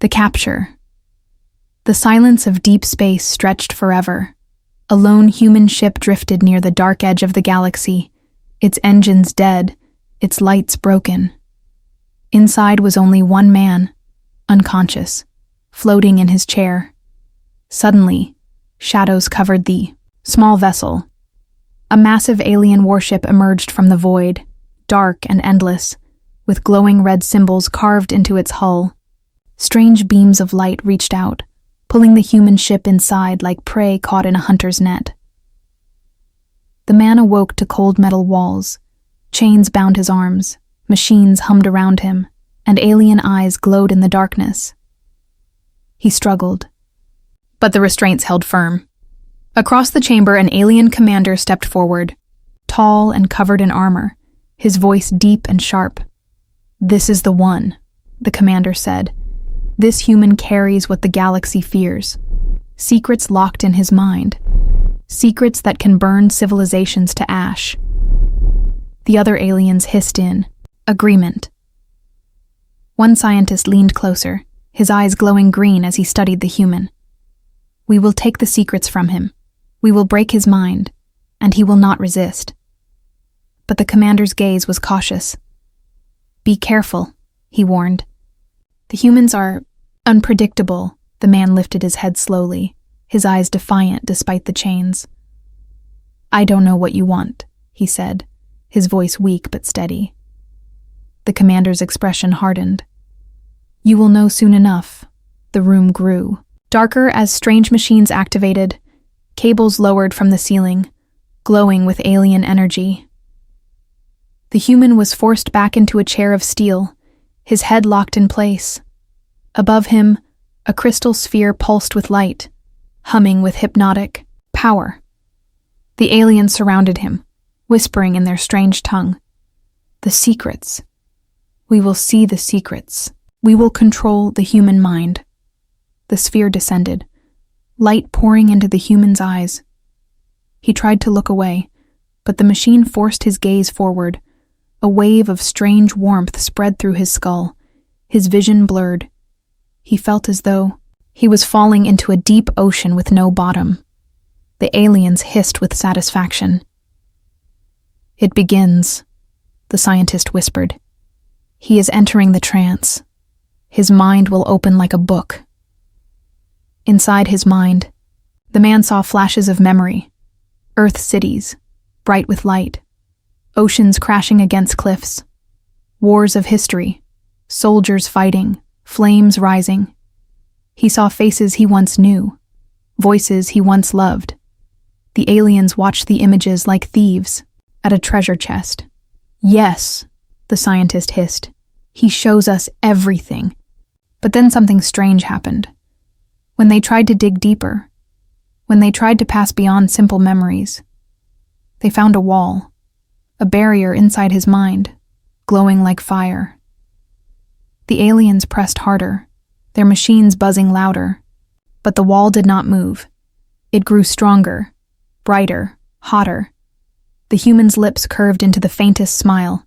The capture. The silence of deep space stretched forever. A lone human ship drifted near the dark edge of the galaxy, its engines dead, its lights broken. Inside was only one man, unconscious, floating in his chair. Suddenly, shadows covered the small vessel. A massive alien warship emerged from the void, dark and endless, with glowing red symbols carved into its hull. Strange beams of light reached out, pulling the human ship inside like prey caught in a hunter's net. The man awoke to cold metal walls. Chains bound his arms, machines hummed around him, and alien eyes glowed in the darkness. He struggled, but the restraints held firm. Across the chamber, an alien commander stepped forward, tall and covered in armor, his voice deep and sharp. "This is the one," the commander said. "This human carries what the galaxy fears. Secrets locked in his mind. Secrets that can burn civilizations to ash." The other aliens hissed in agreement. One scientist leaned closer, his eyes glowing green as he studied the human. "We will take the secrets from him. We will break his mind, and he will not resist." But the commander's gaze was cautious. "Be careful," he warned. "The humans are unpredictable." The man lifted his head slowly, his eyes defiant despite the chains. "I don't know what you want," he said, his voice weak but steady. The commander's expression hardened. "You will know soon enough." The room grew darker as strange machines activated, cables lowered from the ceiling, glowing with alien energy. The human was forced back into a chair of steel, his head locked in place. Above him, a crystal sphere pulsed with light, humming with hypnotic power. The aliens surrounded him, whispering in their strange tongue. "The secrets. We will see the secrets. We will control the human mind." The sphere descended, light pouring into the human's eyes. He tried to look away, but the machine forced his gaze forward. A wave of strange warmth spread through his skull, his vision blurred. He felt as though he was falling into a deep ocean with no bottom. The aliens hissed with satisfaction. "It begins," the scientist whispered. "He is entering the trance. His mind will open like a book." Inside his mind, the man saw flashes of memory, Earth cities, bright with light, oceans crashing against cliffs, wars of history, soldiers fighting, flames rising. He saw faces he once knew, voices he once loved. The aliens watched the images like thieves at a treasure chest. "Yes," the scientist hissed. "He shows us everything." But then something strange happened. When they tried to dig deeper, when they tried to pass beyond simple memories, they found a wall, a barrier inside his mind, glowing like fire. The aliens pressed harder, their machines buzzing louder, but the wall did not move. It grew stronger, brighter, hotter. The human's lips curved into the faintest smile.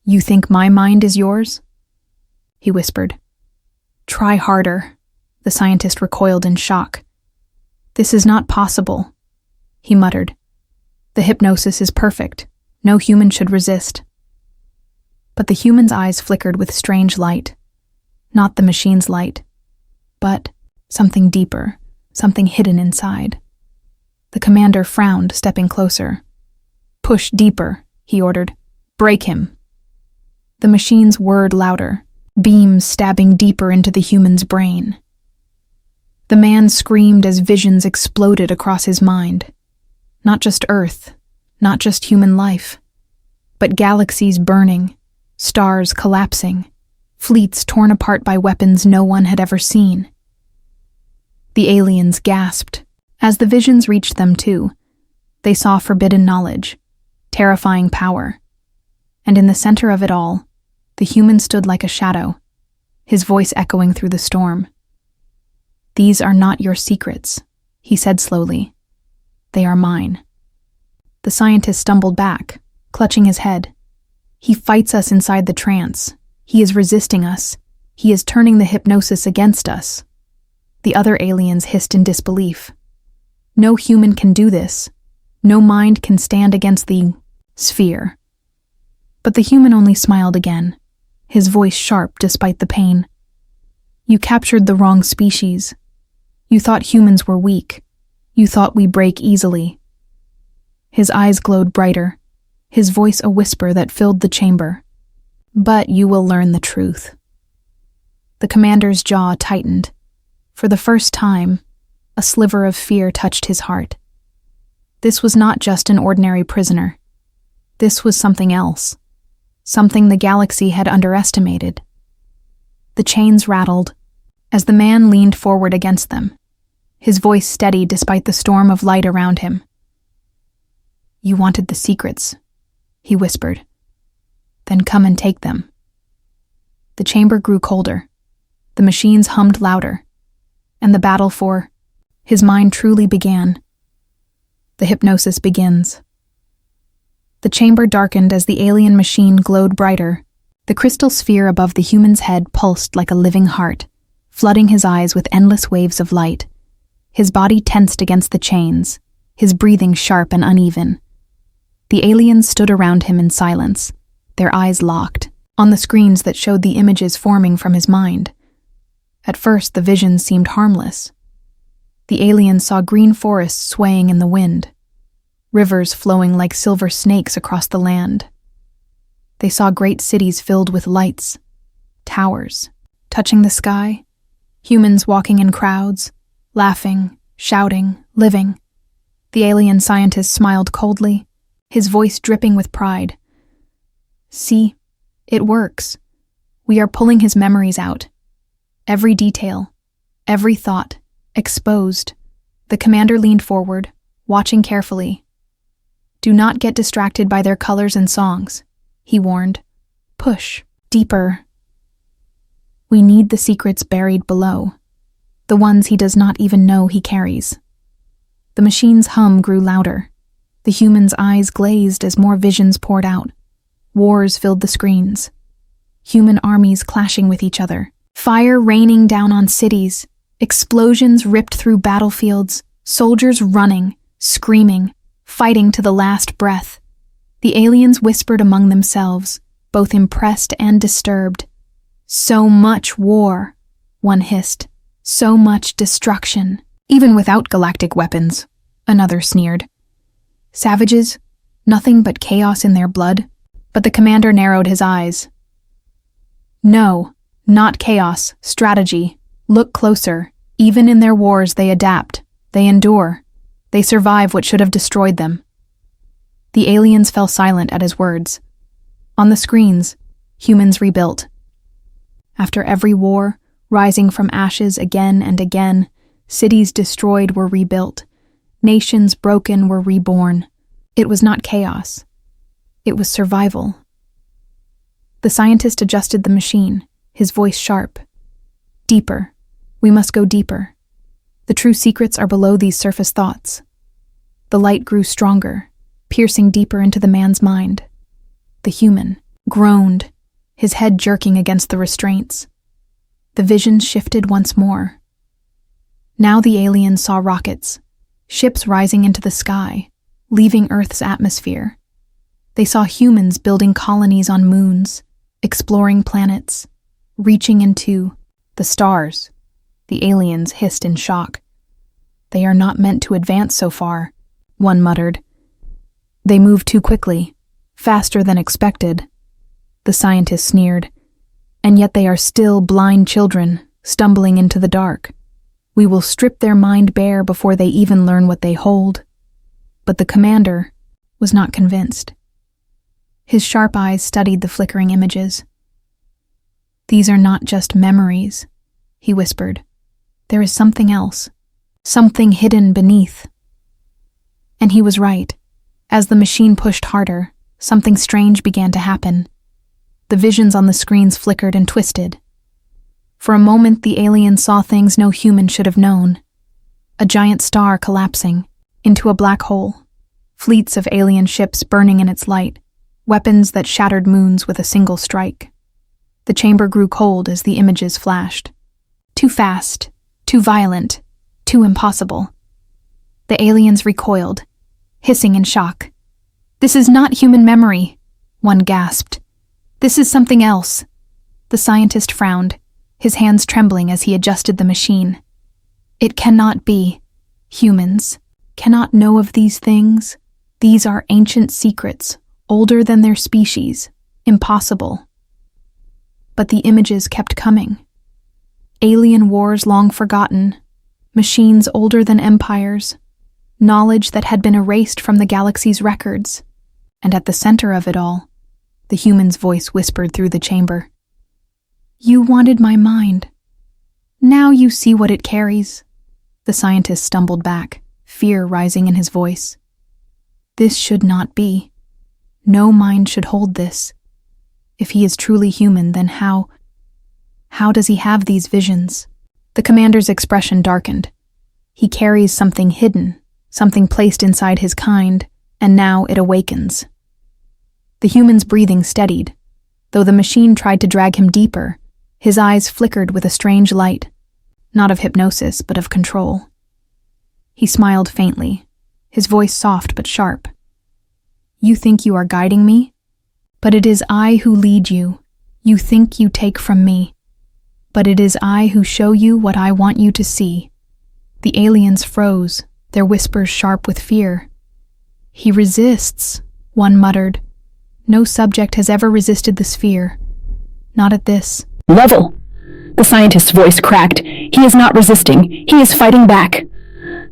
"You think my mind is yours?" he whispered. "Try harder." The scientist recoiled in shock. "This is not possible," he muttered. "The hypnosis is perfect. No human should resist." But the human's eyes flickered with strange light. Not the machine's light, but something deeper, something hidden inside. The commander frowned, stepping closer. "Push deeper," he ordered. "Break him." The machines whirred louder, beams stabbing deeper into the human's brain. The man screamed as visions exploded across his mind. Not just Earth, not just human life, but galaxies burning, stars collapsing, fleets torn apart by weapons no one had ever seen. The aliens gasped. As the visions reached them too, they saw forbidden knowledge, terrifying power, and in the center of it all, the human stood like a shadow, his voice echoing through the storm. "These are not your secrets," he said slowly. "They are mine." The scientist stumbled back, clutching his head. "He fights us inside the trance. He is resisting us. He is turning the hypnosis against us. The other aliens hissed in disbelief. No human can do this. No mind can stand against the sphere. But the human only smiled again, his voice sharp despite the pain. You captured the wrong species. You thought humans were weak. You thought we break easily. His eyes glowed brighter, his voice a whisper that filled the chamber. But you will learn the truth. The commander's jaw tightened. For the first time, a sliver of fear touched his heart. This was not just an ordinary prisoner. This was something else. Something the galaxy had underestimated. The chains rattled as the man leaned forward against them, his voice steady despite the storm of light around him. You wanted the secrets, he whispered. Then come and take them. The chamber grew colder. The machines hummed louder. And the battle for his mind truly began. The hypnosis begins. The chamber darkened as the alien machine glowed brighter. The crystal sphere above the human's head pulsed like a living heart, flooding his eyes with endless waves of light. His body tensed against the chains, his breathing sharp and uneven. The aliens stood around him in silence, their eyes locked, on the screens that showed the images forming from his mind. At first, the visions seemed harmless. The aliens saw green forests swaying in the wind, rivers flowing like silver snakes across the land. They saw great cities filled with lights, towers, touching the sky, humans walking in crowds, laughing, shouting, living. The alien scientist smiled coldly, his voice dripping with pride. See, it works. We are pulling his memories out. Every detail, every thought, exposed. The commander leaned forward, watching carefully. Do not get distracted by their colors and songs, he warned. Push, deeper. We need the secrets buried below, the ones he does not even know he carries. The machine's hum grew louder. The human's eyes glazed as more visions poured out. Wars filled the screens. Human armies clashing with each other. Fire raining down on cities. Explosions ripped through battlefields. Soldiers running, screaming, fighting to the last breath. The aliens whispered among themselves, both impressed and disturbed. So much war, one hissed. So much destruction. Even without galactic weapons, another sneered. Savages, nothing but chaos in their blood. But the commander narrowed his eyes. No, not chaos, strategy. Look closer. Even in their wars they adapt. They endure. They survive what should have destroyed them. The aliens fell silent at his words. On the screens, humans rebuilt. After every war, rising from ashes again and again, cities destroyed were rebuilt. Nations broken were reborn. It was not chaos. It was survival. The scientist adjusted the machine, his voice sharp. Deeper. We must go deeper. The true secrets are below these surface thoughts. The light grew stronger, piercing deeper into the man's mind. The human groaned, his head jerking against the restraints. The vision shifted once more. Now the aliens saw rockets, ships rising into the sky, leaving Earth's atmosphere. They saw humans building colonies on moons, exploring planets, reaching into the stars. The aliens hissed in shock. They are not meant to advance so far, one muttered. They move too quickly, faster than expected. The scientist sneered. And yet they are still blind children, stumbling into the dark. We will strip their mind bare before they even learn what they hold. But the commander was not convinced. His sharp eyes studied the flickering images. These are not just memories, he whispered. There is something else, something hidden beneath. And he was right. As the machine pushed harder, something strange began to happen. The visions on the screens flickered and twisted. For a moment, the alien saw things no human should have known. A giant star collapsing into a black hole, fleets of alien ships burning in its light, weapons that shattered moons with a single strike. The chamber grew cold as the images flashed. Too fast, too violent, too impossible. The aliens recoiled, hissing in shock. "This is not human memory," one gasped. "This is something else." The scientist frowned, his hands trembling as he adjusted the machine. "It cannot be. Humans cannot know of these things. These are ancient secrets, older than their species. Impossible." But the images kept coming. Alien wars long forgotten, machines older than empires, knowledge that had been erased from the galaxy's records. And at the center of it all, the human's voice whispered through the chamber. "You wanted my mind. Now you see what it carries." The scientist stumbled back, fear rising in his voice. "This should not be. No mind should hold this. If he is truly human, then how does he have these visions?" The commander's expression darkened. "He carries something hidden, something placed inside his kind, and now it awakens." The human's breathing steadied. Though the machine tried to drag him deeper, his eyes flickered with a strange light, not of hypnosis, but of control. He smiled faintly, his voice soft but sharp. "You think you are guiding me? But it is I who lead you. You think you take from me. But it is I who show you what I want you to see." The aliens froze, their whispers sharp with fear. "He resists," one muttered. "No subject has ever resisted the sphere. Not at this." "Level!" The scientist's voice cracked. "He is not resisting. He is fighting back."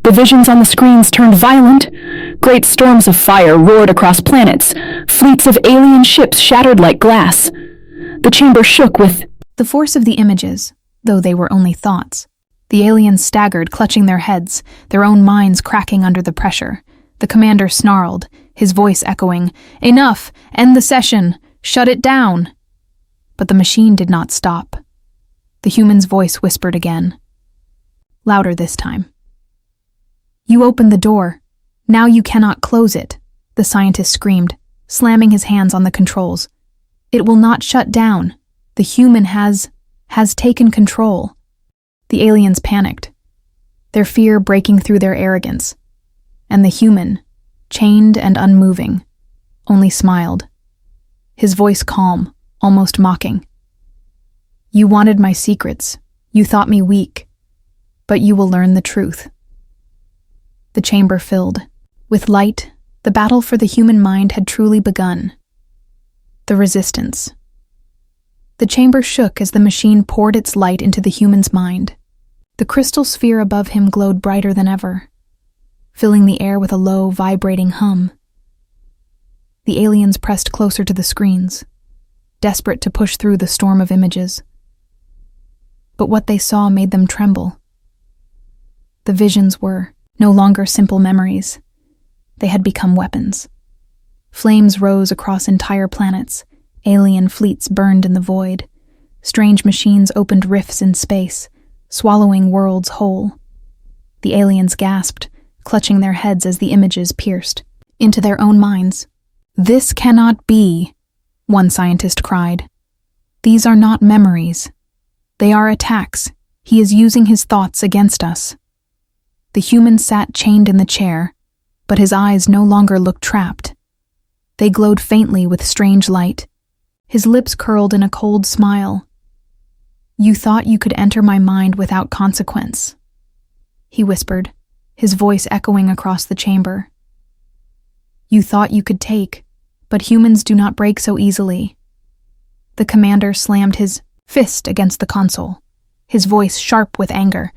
The visions on the screens turned violent. Great storms of fire roared across planets. Fleets of alien ships shattered like glass. The chamber shook with the force of the images, though they were only thoughts. The aliens staggered, clutching their heads, their own minds cracking under the pressure. The commander snarled, his voice echoing, "Enough! End the session! Shut it down!" But the machine did not stop. The human's voice whispered again, louder this time. "You opened the door. Now you cannot close it," the scientist screamed, slamming his hands on the controls. "It will not shut down. The human has taken control." The aliens panicked, their fear breaking through their arrogance. And the human, chained and unmoving, only smiled, his voice calm, almost mocking. "You wanted my secrets. You thought me weak. But you will learn the truth." The chamber filled. With light, the battle for the human mind had truly begun. The resistance. The chamber shook as the machine poured its light into the human's mind. The crystal sphere above him glowed brighter than ever, filling the air with a low, vibrating hum. The aliens pressed closer to the screens, desperate to push through the storm of images. But what they saw made them tremble. The visions were no longer simple memories. They had become weapons. Flames rose across entire planets. Alien fleets burned in the void. Strange machines opened rifts in space, swallowing worlds whole. The aliens gasped, clutching their heads as the images pierced into their own minds. "This cannot be," one scientist cried. "These are not memories. They are attacks. He is using his thoughts against us." The human sat chained in the chair, but his eyes no longer looked trapped. They glowed faintly with strange light. His lips curled in a cold smile. "You thought you could enter my mind without consequence," he whispered, his voice echoing across the chamber. "You thought you could take, but humans do not break so easily." The commander slammed his fist against the console, his voice sharp with anger.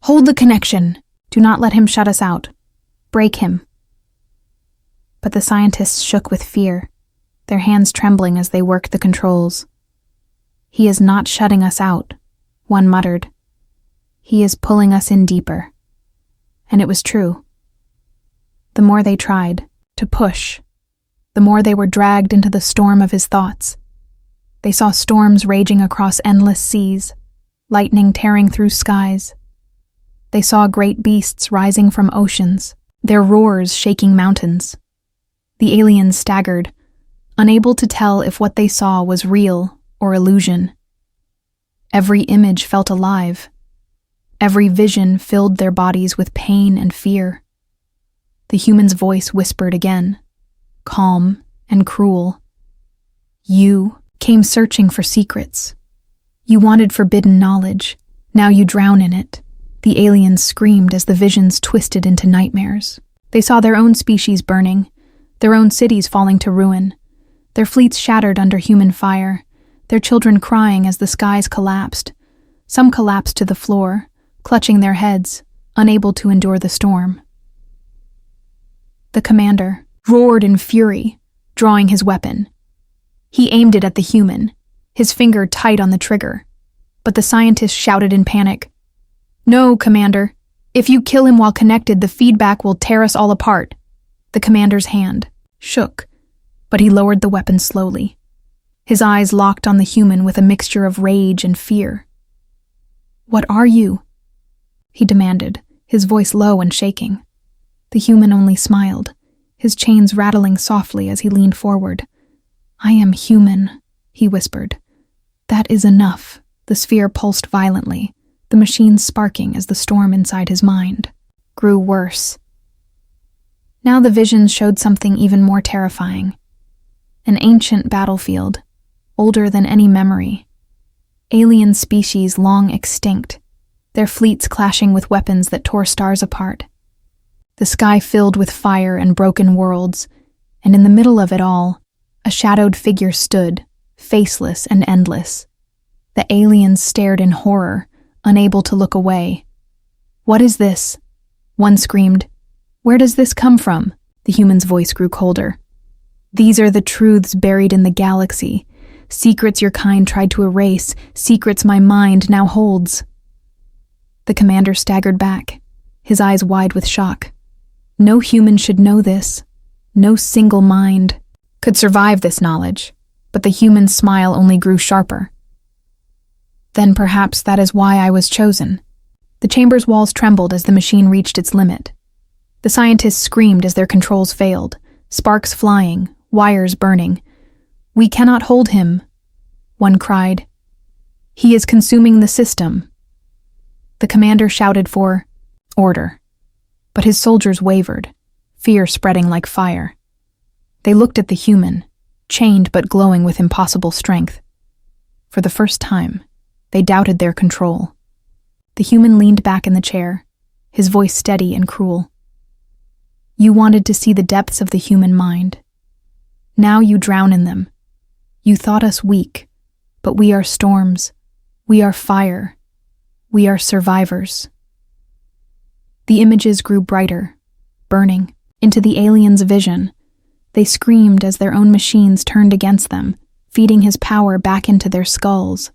"Hold the connection! Do not let him shut us out. Break him." But the scientists shook with fear, their hands trembling as they worked the controls. "He is not shutting us out," one muttered. "He is pulling us in deeper." And it was true. The more they tried to push, the more they were dragged into the storm of his thoughts. They saw storms raging across endless seas, lightning tearing through skies. They saw great beasts rising from oceans, their roars shaking mountains. The aliens staggered, unable to tell if what they saw was real or illusion. Every image felt alive. Every vision filled their bodies with pain and fear. The human's voice whispered again, calm and cruel. You came searching for secrets. You wanted forbidden knowledge. Now you drown in it. The aliens screamed as the visions twisted into nightmares. They saw their own species burning, their own cities falling to ruin, their fleets shattered under human fire, their children crying as the skies collapsed. Some collapsed to the floor, clutching their heads, unable to endure the storm. The commander roared in fury, drawing his weapon. He aimed it at the human, his finger tight on the trigger. But the scientist shouted in panic, "No, Commander. If you kill him while connected, the feedback will tear us all apart." The commander's hand shook, but he lowered the weapon slowly. His eyes locked on the human with a mixture of rage and fear. "What are you?" he demanded, his voice low and shaking. The human only smiled, his chains rattling softly as he leaned forward. "I am human," he whispered. "That is enough." The sphere pulsed violently, the machine sparking as the storm inside his mind grew worse. Now the visions showed something even more terrifying. An ancient battlefield, older than any memory. Alien species long extinct, their fleets clashing with weapons that tore stars apart. The sky filled with fire and broken worlds, and in the middle of it all, a shadowed figure stood, faceless and endless. The aliens stared in horror, unable to look away. "What is this?" one screamed. "Where does this come from?" The human's voice grew colder. "These are the truths buried in the galaxy, secrets your kind tried to erase, secrets my mind now holds." The commander staggered back, his eyes wide with shock. No human should know this. No single mind could survive this knowledge, but the human's smile only grew sharper. "Then perhaps that is why I was chosen." The chamber's walls trembled as the machine reached its limit. The scientists screamed as their controls failed, sparks flying, wires burning. "We cannot hold him," one cried. "He is consuming the system." The commander shouted for order, but his soldiers wavered, fear spreading like fire. They looked at the human, chained but glowing with impossible strength. For the first time, they doubted their control. The human leaned back in the chair, his voice steady and cruel. "You wanted to see the depths of the human mind. Now you drown in them. You thought us weak, but we are storms. We are fire. We are survivors." The images grew brighter, burning, into the alien's vision. They screamed as their own machines turned against them, feeding his power back into their skulls.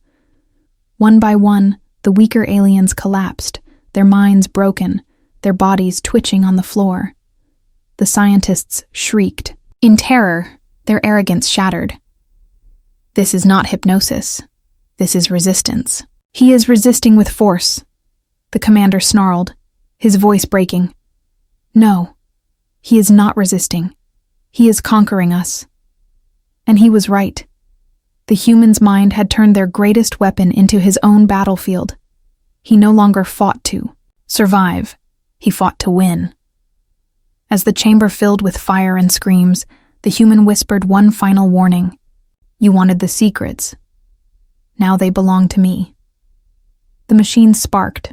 One by one, the weaker aliens collapsed, their minds broken, their bodies twitching on the floor. The scientists shrieked. In terror, their arrogance shattered. "This is not hypnosis. This is resistance." "He is resisting with force," the commander snarled, his voice breaking. "No, he is not resisting. He is conquering us." And he was right. The human's mind had turned their greatest weapon into his own battlefield. He no longer fought to survive. He fought to win. As the chamber filled with fire and screams, the human whispered one final warning. "You wanted the secrets. Now they belong to me." The machine sparked,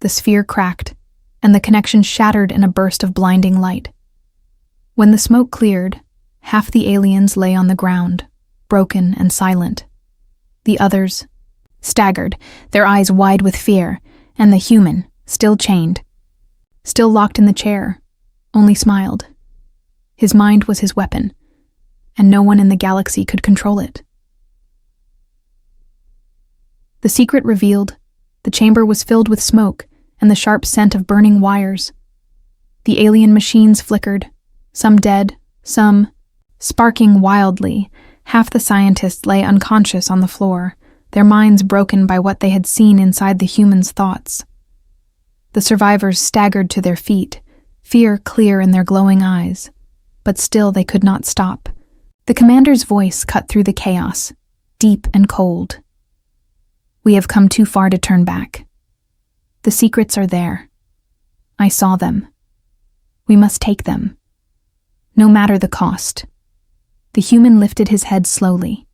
the sphere cracked, and the connection shattered in a burst of blinding light. When the smoke cleared, half the aliens lay on the ground, broken and silent. The others staggered, their eyes wide with fear, and the human, still chained, still locked in the chair, only smiled. His mind was his weapon, and no one in the galaxy could control it. The secret revealed, the chamber was filled with smoke and the sharp scent of burning wires. The alien machines flickered, some dead, some sparking wildly. Half the scientists lay unconscious on the floor, their minds broken by what they had seen inside the human's thoughts. The survivors staggered to their feet, fear clear in their glowing eyes, but still they could not stop. The commander's voice cut through the chaos, deep and cold. We have come too far to turn back. The secrets are there. I saw them. We must take them. No matter the cost. The human lifted his head slowly,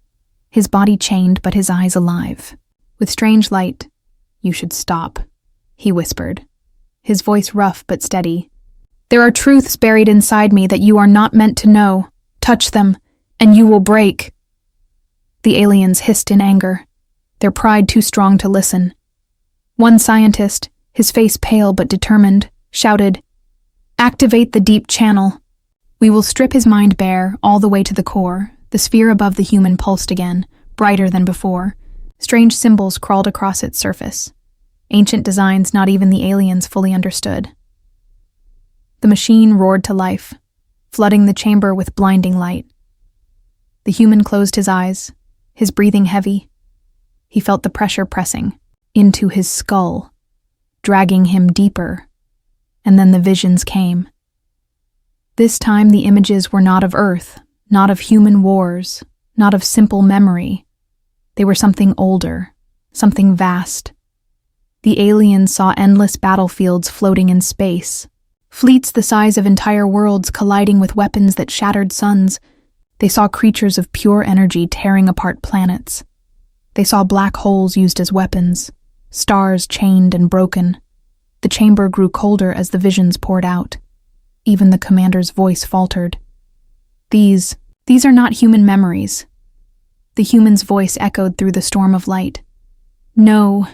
his body chained but his eyes alive. With strange light, "You should stop," he whispered, his voice rough but steady. "There are truths buried inside me that you are not meant to know. Touch them, and you will break." The aliens hissed in anger, their pride too strong to listen. One scientist, his face pale but determined, shouted, "Activate the deep channel." We will strip his mind bare, all the way to the core. The sphere above the human pulsed again, brighter than before. Strange symbols crawled across its surface. Ancient designs not even the aliens fully understood. The machine roared to life, flooding the chamber with blinding light. The human closed his eyes, his breathing heavy. He felt the pressure pressing into his skull, dragging him deeper, and then the visions came. This time the images were not of Earth, not of human wars, not of simple memory. They were something older, something vast. The aliens saw endless battlefields floating in space, fleets the size of entire worlds colliding with weapons that shattered suns. They saw creatures of pure energy tearing apart planets. They saw black holes used as weapons, stars chained and broken. The chamber grew colder as the visions poured out. Even the commander's voice faltered. These are not human memories." The human's voice echoed through the storm of light. "No,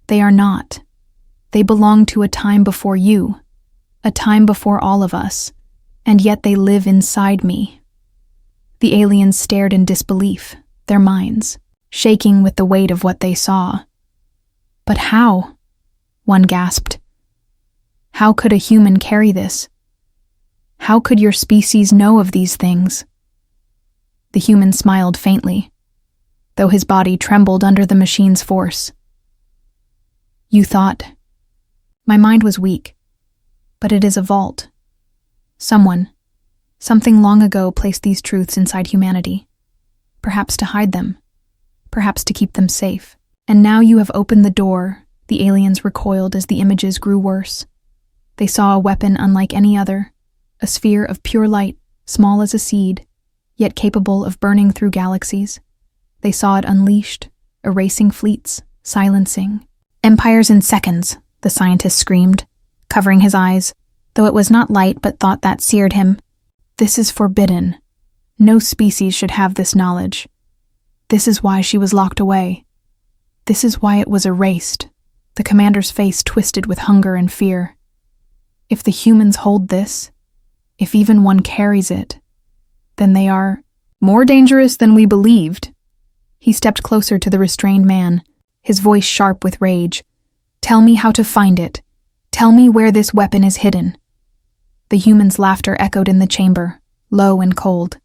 they are not. They belong to a time before you, a time before all of us, and yet they live inside me." The aliens stared in disbelief, their minds shaking with the weight of what they saw. "But how?" one gasped. "How could a human carry this? How could your species know of these things?" The human smiled faintly, though his body trembled under the machine's force. "You thought. My mind was weak, but it is a vault. Something long ago placed these truths inside humanity, perhaps to hide them, perhaps to keep them safe. And now you have opened the door." The aliens recoiled as the images grew worse. They saw a weapon unlike any other, a sphere of pure light, small as a seed, yet capable of burning through galaxies. They saw it unleashed, erasing fleets, silencing empires in seconds, the scientist screamed, covering his eyes, though it was not light but thought that seared him. "This is forbidden. No species should have this knowledge. This is why she was locked away. This is why it was erased." The commander's face twisted with hunger and fear. "If the humans hold this, if even one carries it, then they are more dangerous than we believed." He stepped closer to the restrained man, his voice sharp with rage. "Tell me how to find it. Tell me where this weapon is hidden." The human's laughter echoed in the chamber, low and cold.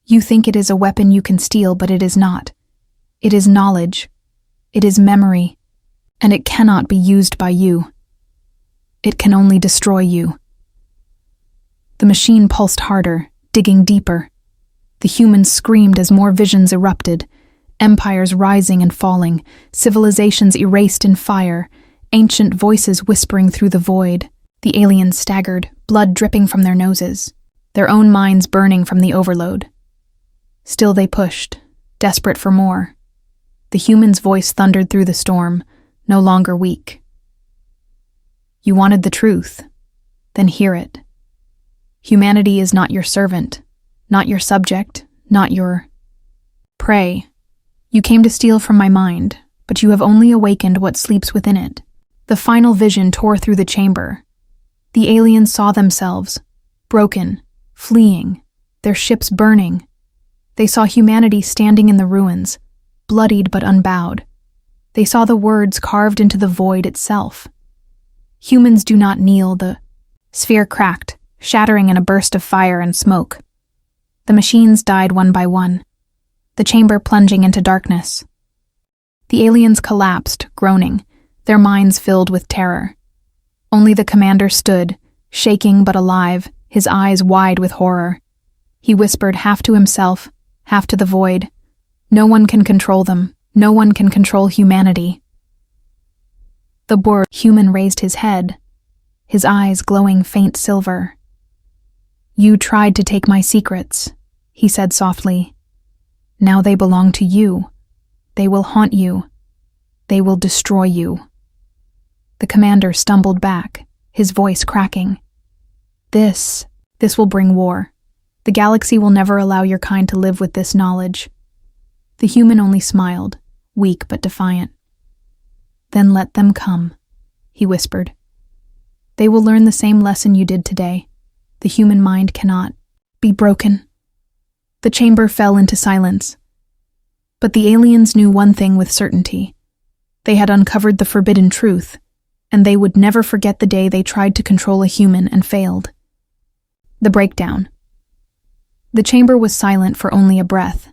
"You think it is a weapon you can steal, but it is not. It is knowledge. It is memory. And it cannot be used by you. It can only destroy you." The machine pulsed harder, digging deeper. The humans screamed as more visions erupted, empires rising and falling, civilizations erased in fire, ancient voices whispering through the void. The aliens staggered, blood dripping from their noses, their own minds burning from the overload. Still they pushed, desperate for more. The human's voice thundered through the storm, no longer weak. "You wanted the truth, then hear it. Humanity is not your servant, not your subject, not your prey. You came to steal from my mind, but you have only awakened what sleeps within it." The final vision tore through the chamber. The aliens saw themselves, broken, fleeing, their ships burning. They saw humanity standing in the ruins, bloodied but unbowed. They saw the words carved into the void itself. "Humans do not kneel." The sphere cracked, shattering in a burst of fire and smoke. The machines died one by one, the chamber plunging into darkness. The aliens collapsed, groaning, their minds filled with terror. Only the commander stood, shaking but alive, his eyes wide with horror. He whispered half to himself, half to the void, "No one can control them. No one can control humanity. The bored human raised his head, his eyes glowing faint silver. You tried to take my secrets, he said softly. Now they belong to you. They will haunt you. They will destroy you. The commander stumbled back, his voice cracking. This will bring war. The galaxy will never allow your kind to live with this knowledge. The human only smiled, weak but defiant. Then let them come, he whispered. They will learn the same lesson you did today. The human mind cannot be broken. The chamber fell into silence. But the aliens knew one thing with certainty. They had uncovered the forbidden truth, and they would never forget the day they tried to control a human and failed. The breakdown. The chamber was silent for only a breath.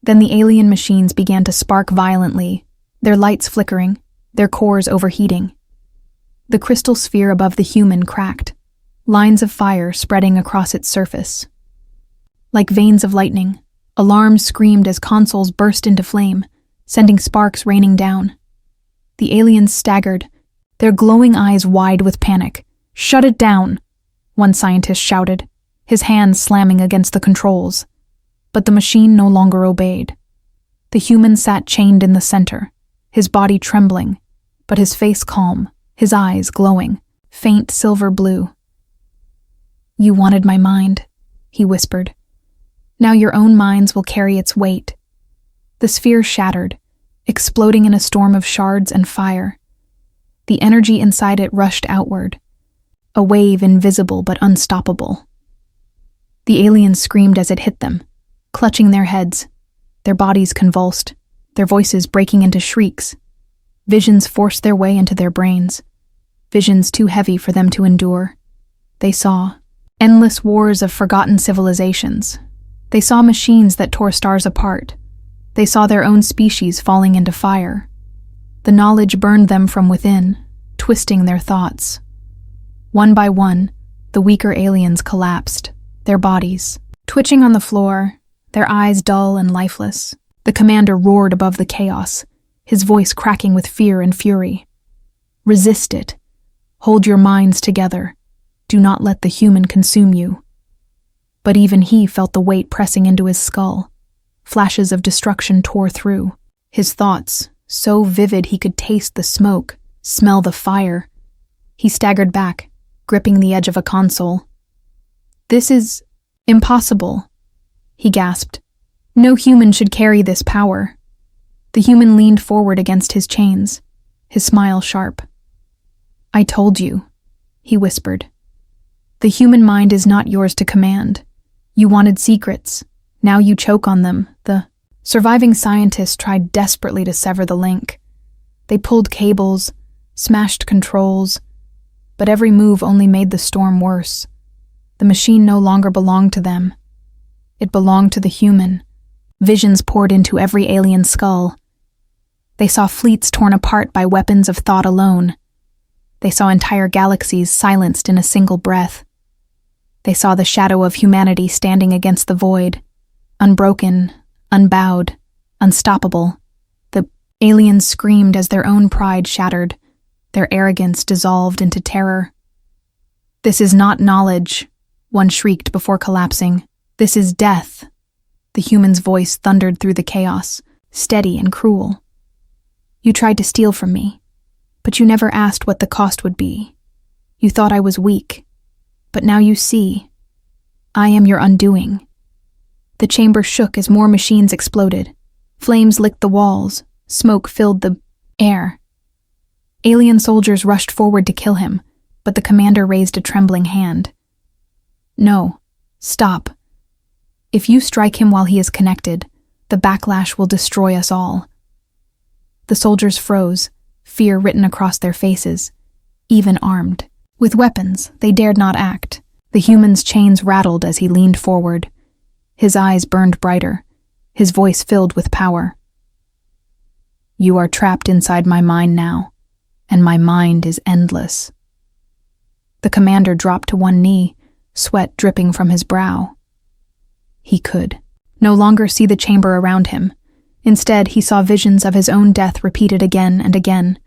Then the alien machines began to spark violently, their lights flickering, their cores overheating. The crystal sphere above the human cracked, lines of fire spreading across its surface. Like veins of lightning, alarms screamed as consoles burst into flame, sending sparks raining down. The aliens staggered, their glowing eyes wide with panic. "Shut it down," one scientist shouted, his hands slamming against the controls. But the machine no longer obeyed. The human sat chained in the center, his body trembling, but his face calm, his eyes glowing, faint silver blue. "You wanted my mind," he whispered. "Now your own minds will carry its weight." The sphere shattered, exploding in a storm of shards and fire. The energy inside it rushed outward, a wave invisible but unstoppable. The aliens screamed as it hit them, clutching their heads, their bodies convulsed, their voices breaking into shrieks. Visions forced their way into their brains, visions too heavy for them to endure. They saw endless wars of forgotten civilizations. They saw machines that tore stars apart. They saw their own species falling into fire. The knowledge burned them from within, twisting their thoughts. One by one, the weaker aliens collapsed, their bodies twitching on the floor, their eyes dull and lifeless. The commander roared above the chaos, his voice cracking with fear and fury. "Resist it. Hold your minds together. Do not let the human consume you." But even he felt the weight pressing into his skull. Flashes of destruction tore through. His thoughts, so vivid he could taste the smoke, smell the fire. He staggered back, gripping the edge of a console. "This is impossible," he gasped. "No human should carry this power." The human leaned forward against his chains, his smile sharp. "I told you," he whispered. "The human mind is not yours to command. You wanted secrets. Now you choke on them." The surviving scientists tried desperately to sever the link. They pulled cables, smashed controls, but every move only made the storm worse. The machine no longer belonged to them. It belonged to the human. Visions poured into every alien skull. They saw fleets torn apart by weapons of thought alone. They saw entire galaxies silenced in a single breath. They saw the shadow of humanity standing against the void, unbroken, unbowed, unstoppable. The aliens screamed as their own pride shattered, their arrogance dissolved into terror. "This is not knowledge," one shrieked before collapsing. "This is death." The human's voice thundered through the chaos, steady and cruel. "You tried to steal from me, but you never asked what the cost would be. You thought I was weak, but now you see. I am your undoing." The chamber shook as more machines exploded. Flames licked the walls, smoke filled the air. Alien soldiers rushed forward to kill him, but the commander raised a trembling hand. "No, stop. If you strike him while he is connected, the backlash will destroy us all." The soldiers froze, fear written across their faces, even armed. With weapons, they dared not act. The human's chains rattled as he leaned forward. His eyes burned brighter, his voice filled with power. "You are trapped inside my mind now, and my mind is endless." The commander dropped to one knee, sweat dripping from his brow. He could no longer see the chamber around him. Instead, he saw visions of his own death repeated again and again.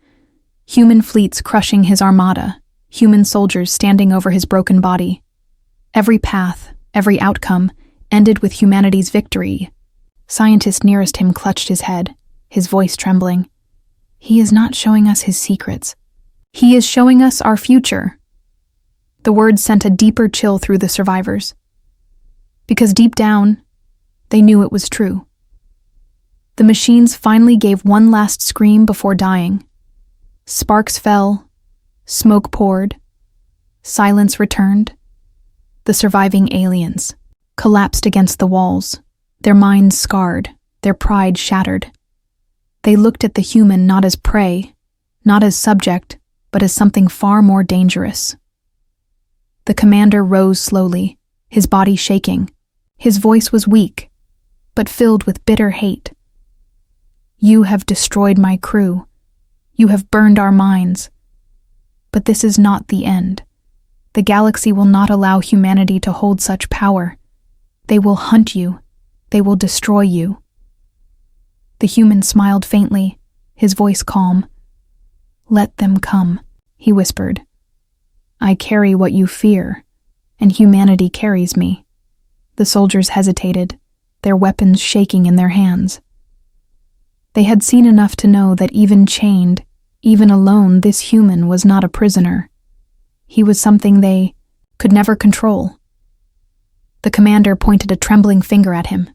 Human fleets crushing his armada, human soldiers standing over his broken body. Every path, every outcome, ended with humanity's victory. Scientist nearest him clutched his head, his voice trembling. He is not showing us his secrets. He is showing us our future. The words sent a deeper chill through the survivors. Because deep down, they knew it was true. The machines finally gave one last scream before dying. Sparks fell, smoke poured, silence returned. The surviving aliens collapsed against the walls, their minds scarred, their pride shattered. They looked at the human not as prey, not as subject, but as something far more dangerous. The commander rose slowly, his body shaking. His voice was weak, but filled with bitter hate. You have destroyed my crew. You have burned our minds. But this is not the end. The galaxy will not allow humanity to hold such power. They will hunt you. They will destroy you. The human smiled faintly, his voice calm. Let them come, he whispered. I carry what you fear, and humanity carries me. The soldiers hesitated, their weapons shaking in their hands. They had seen enough to know that even chained, even alone, this human was not a prisoner. He was something they could never control. The commander pointed a trembling finger at him.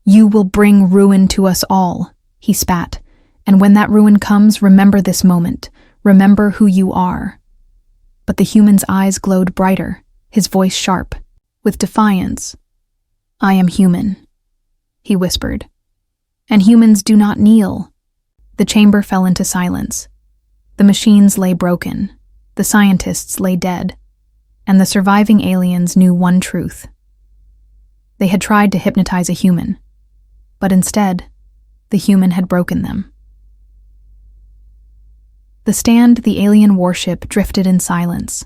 You will bring ruin to us all, he spat, and when that ruin comes, remember this moment. Remember who you are. But the human's eyes glowed brighter, his voice sharp, with defiance. I am human, he whispered. And humans do not kneel. The chamber fell into silence. The machines lay broken. The scientists lay dead. And the surviving aliens knew one truth. They had tried to hypnotize a human, but instead, the human had broken them. The the alien warship drifted in silence.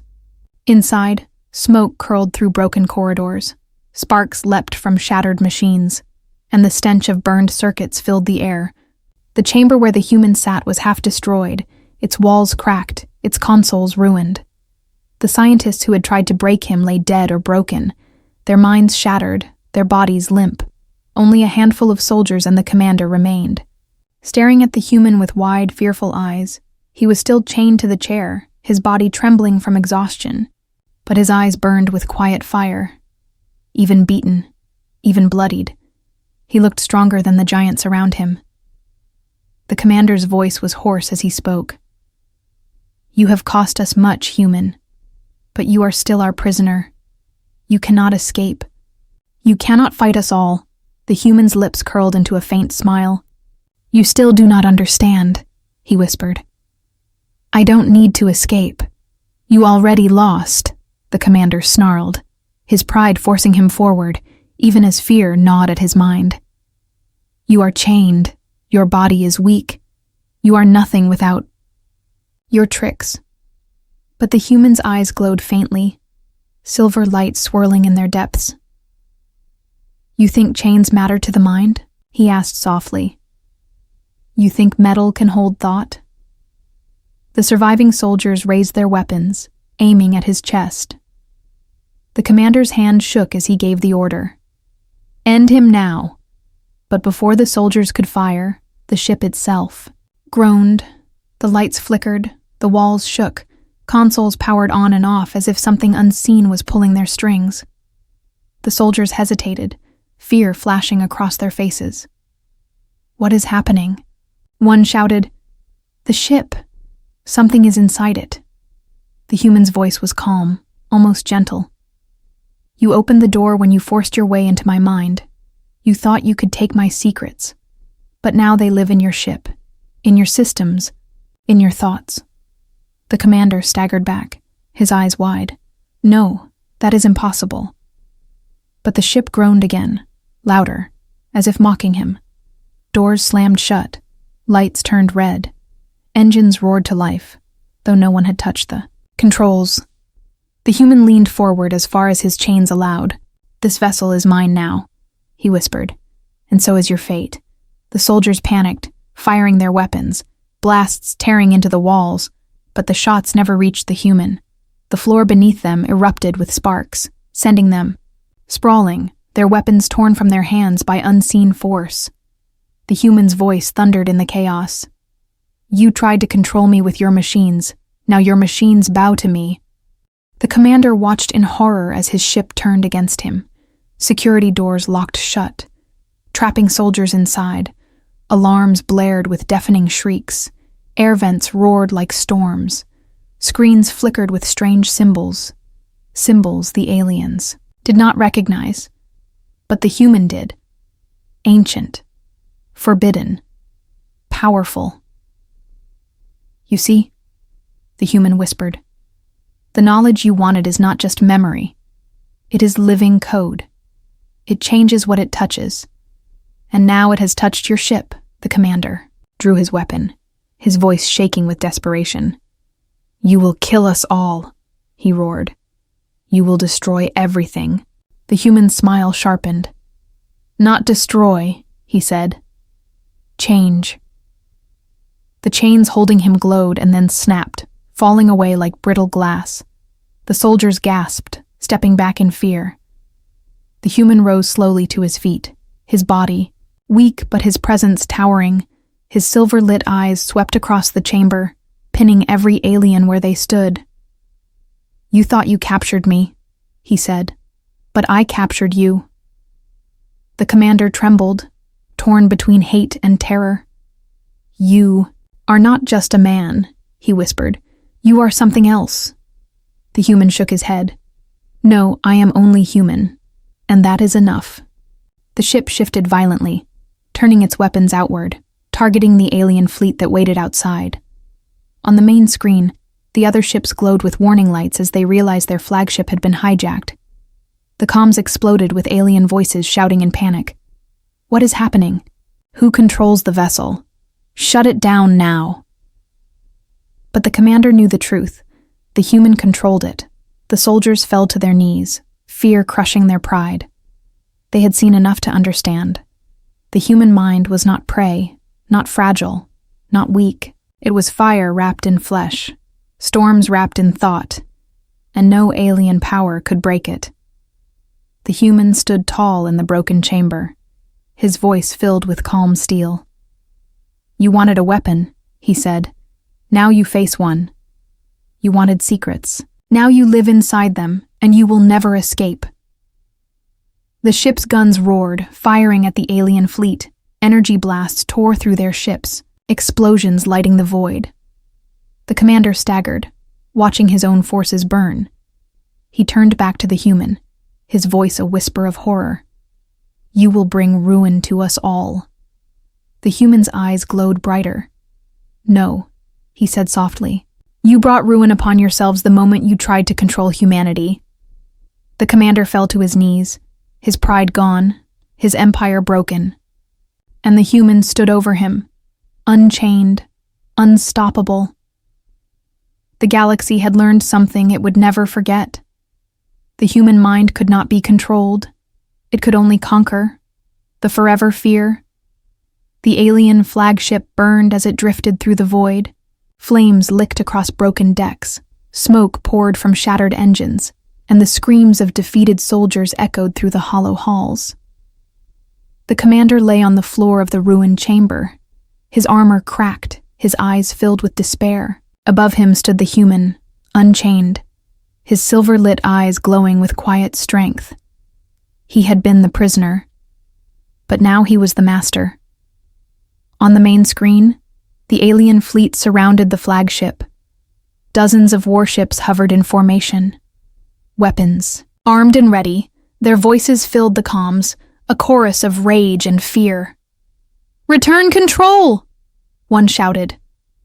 Inside, smoke curled through broken corridors. Sparks leapt from shattered machines, and the stench of burned circuits filled the air. The chamber where the human sat was half destroyed, its walls cracked, its consoles ruined. The scientists who had tried to break him lay dead or broken, their minds shattered, their bodies limp. Only a handful of soldiers and the commander remained. Staring at the human with wide, fearful eyes, he was still chained to the chair, his body trembling from exhaustion, but his eyes burned with quiet fire. Even beaten, even bloodied, he looked stronger than the giants around him. The commander's voice was hoarse as he spoke. You have cost us much, human, but you are still our prisoner. You cannot escape. You cannot fight us all. The human's lips curled into a faint smile. You still do not understand, he whispered. I don't need to escape. You already lost, the commander snarled, his pride forcing him forward, even as fear gnawed at his mind. You are chained. Your body is weak. You are nothing without your tricks. But the human's eyes glowed faintly, silver light swirling in their depths. You think chains matter to the mind? He asked softly. You think metal can hold thought? The surviving soldiers raised their weapons, aiming at his chest. The commander's hand shook as he gave the order. End him now. But before the soldiers could fire, the ship itself groaned. The lights flickered, the walls shook, consoles powered on and off as if something unseen was pulling their strings. The soldiers hesitated, fear flashing across their faces. What is happening? One shouted, The ship! Something is inside it. The human's voice was calm, almost gentle. You opened the door when you forced your way into my mind. You thought you could take my secrets. But now they live in your ship, in your systems, in your thoughts. The commander staggered back, his eyes wide. No, that is impossible. But the ship groaned again, louder, as if mocking him. Doors slammed shut, lights turned red. Engines roared to life, though no one had touched the controls. The human leaned forward as far as his chains allowed. This vessel is mine now, he whispered, and so is your fate. The soldiers panicked, firing their weapons, blasts tearing into the walls, but the shots never reached the human. The floor beneath them erupted with sparks, sending them sprawling, their weapons torn from their hands by unseen force. The human's voice thundered in the chaos. "You tried to control me with your machines. Now your machines bow to me." The commander watched in horror as his ship turned against him. Security doors locked shut, trapping soldiers inside. Alarms blared with deafening shrieks. Air vents roared like storms. Screens flickered with strange symbols. Symbols the aliens did not recognize, but the human did. Ancient, forbidden, powerful. "You see," the human whispered, "the knowledge you wanted is not just memory. It is living code. It changes what it touches. And now it has touched your ship." The commander drew his weapon, his voice shaking with desperation. "You will kill us all," he roared. "You will destroy everything." The human smile sharpened. "Not destroy," he said. "Change." The chains holding him glowed and then snapped, falling away like brittle glass. The soldiers gasped, stepping back in fear. The human rose slowly to his feet, his body, weak but his presence towering. His silver-lit eyes swept across the chamber, pinning every alien where they stood. "You thought you captured me," he said, "but I captured you." The commander trembled, torn between hate and terror. "You are not just a man," he whispered. "You are something else." The human shook his head. "No, I am only human, and that is enough." The ship shifted violently, turning its weapons outward, targeting the alien fleet that waited outside. On the main screen, the other ships glowed with warning lights as they realized their flagship had been hijacked. The comms exploded with alien voices shouting in panic. "What is happening? Who controls the vessel? Shut it down now." But the commander knew the truth. The human controlled it. The soldiers fell to their knees, fear crushing their pride. They had seen enough to understand. The human mind was not prey, not fragile, not weak. It was fire wrapped in flesh, storms wrapped in thought, and no alien power could break it. The human stood tall in the broken chamber, his voice filled with calm steel. "You wanted a weapon," he said. "Now you face one. You wanted secrets. Now you live inside them, and you will never escape." The ship's guns roared, firing at the alien fleet. Energy blasts tore through their ships, explosions lighting the void. The commander staggered, watching his own forces burn. He turned back to the human, his voice a whisper of horror. "You will bring ruin to us all." The human's eyes glowed brighter. "No," he said softly. "You brought ruin upon yourselves the moment you tried to control humanity." The commander fell to his knees, his pride gone, his empire broken. And the human stood over him, unchained, unstoppable. The galaxy had learned something it would never forget. The human mind could not be controlled. It could only conquer. The forever fear. The alien flagship burned as it drifted through the void. Flames licked across broken decks. Smoke poured from shattered engines, and the screams of defeated soldiers echoed through the hollow halls. The commander lay on the floor of the ruined chamber. His armor cracked, his eyes filled with despair. Above him stood the human, unchained, his silver-lit eyes glowing with quiet strength. He had been the prisoner, but now he was the master. On the main screen, the alien fleet surrounded the flagship. Dozens of warships hovered in formation. Weapons, armed and ready, their voices filled the comms, a chorus of rage and fear. "Return control!" one shouted.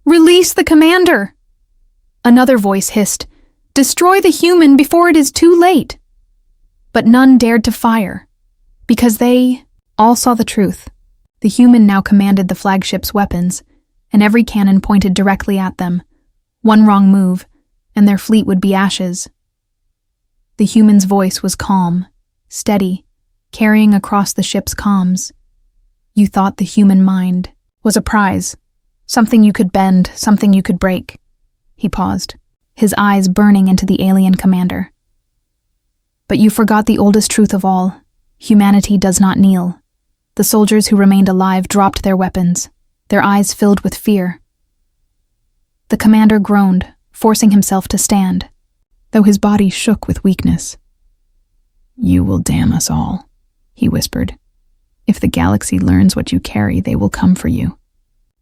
"Release the commander!" Another voice hissed, "Destroy the human before it is too late!" But none dared to fire, because they all saw the truth. The human now commanded the flagship's weapons, and every cannon pointed directly at them. One wrong move, and their fleet would be ashes. The human's voice was calm, steady, carrying across the ship's comms. You thought the human mind was a prize, something you could bend, something you could break. He paused, his eyes burning into the alien commander. But you forgot the oldest truth of all. Humanity does not kneel. The soldiers who remained alive dropped their weapons, their eyes filled with fear. The commander groaned, forcing himself to stand, though his body shook with weakness. "You will damn us all," he whispered. "If the galaxy learns what you carry, they will come for you.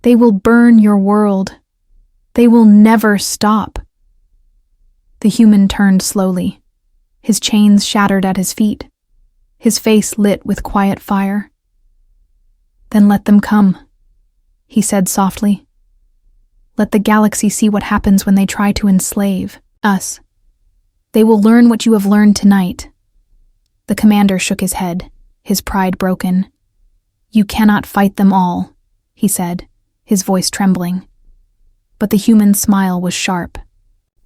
They will burn your world. They will never stop." The human turned slowly, his chains shattered at his feet, his face lit with quiet fire. "Then let them come," he said softly. "Let the galaxy see what happens when they try to enslave us. They will learn what you have learned tonight." The commander shook his head, his pride broken. "You cannot fight them all," he said, his voice trembling. But the human's smile was sharp.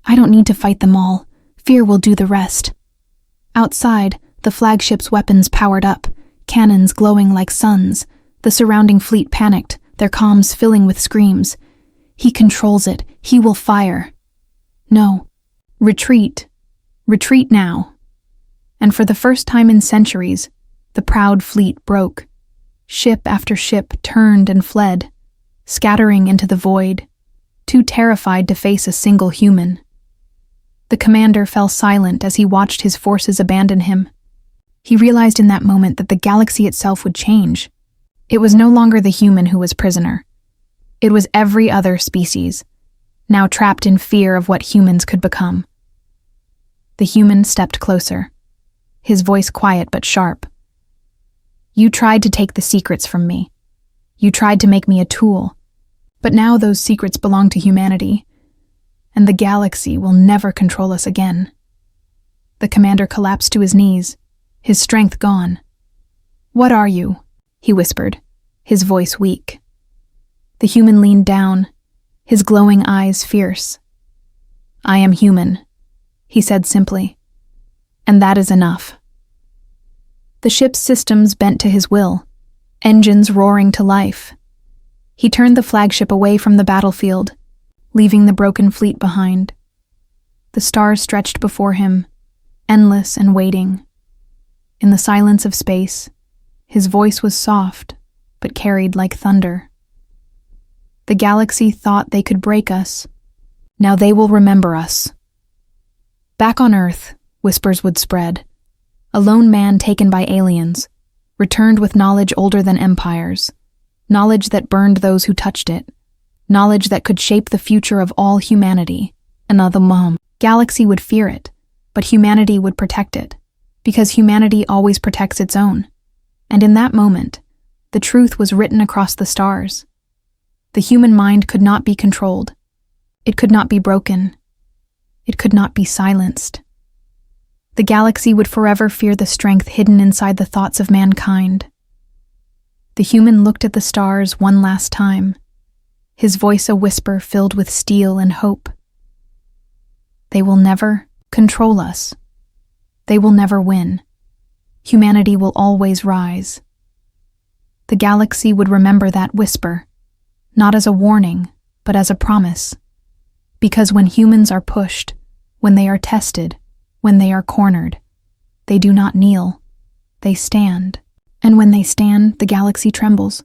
"I don't need to fight them all. Fear will do the rest." Outside, the flagship's weapons powered up, cannons glowing like suns. The surrounding fleet panicked, their comms filling with screams. "He controls it. He will fire." "No. Retreat. Retreat now." And for the first time in centuries, the proud fleet broke. Ship after ship turned and fled, scattering into the void, too terrified to face a single human. The commander fell silent as he watched his forces abandon him. He realized in that moment that the galaxy itself would change. It was no longer the human who was prisoner. It was every other species, now trapped in fear of what humans could become. The human stepped closer, his voice quiet but sharp. "You tried to take the secrets from me. You tried to make me a tool. But now those secrets belong to humanity, and the galaxy will never control us again." The commander collapsed to his knees, his strength gone. "What are you?" he whispered, his voice weak. The human leaned down, his glowing eyes fierce. "I am human," he said simply, "and that is enough." The ship's systems bent to his will, engines roaring to life. He turned the flagship away from the battlefield, leaving the broken fleet behind. The stars stretched before him, endless and waiting. In the silence of space, his voice was soft, but carried like thunder. "The galaxy thought they could break us. Now they will remember us." Back on Earth, whispers would spread. A lone man taken by aliens, returned with knowledge older than empires, knowledge that burned those who touched it, knowledge that could shape the future of all humanity. Another galaxy would fear it, but humanity would protect it, because humanity always protects its own. And in that moment, the truth was written across the stars. The human mind could not be controlled. It could not be broken. It could not be silenced. The galaxy would forever fear the strength hidden inside the thoughts of mankind. The human looked at the stars one last time, his voice a whisper filled with steel and hope. "They will never control us. They will never win. Humanity will always rise." The galaxy would remember that whisper, not as a warning, but as a promise. Because when humans are pushed, when they are tested, when they are cornered, they do not kneel, they stand. And when they stand, the galaxy trembles.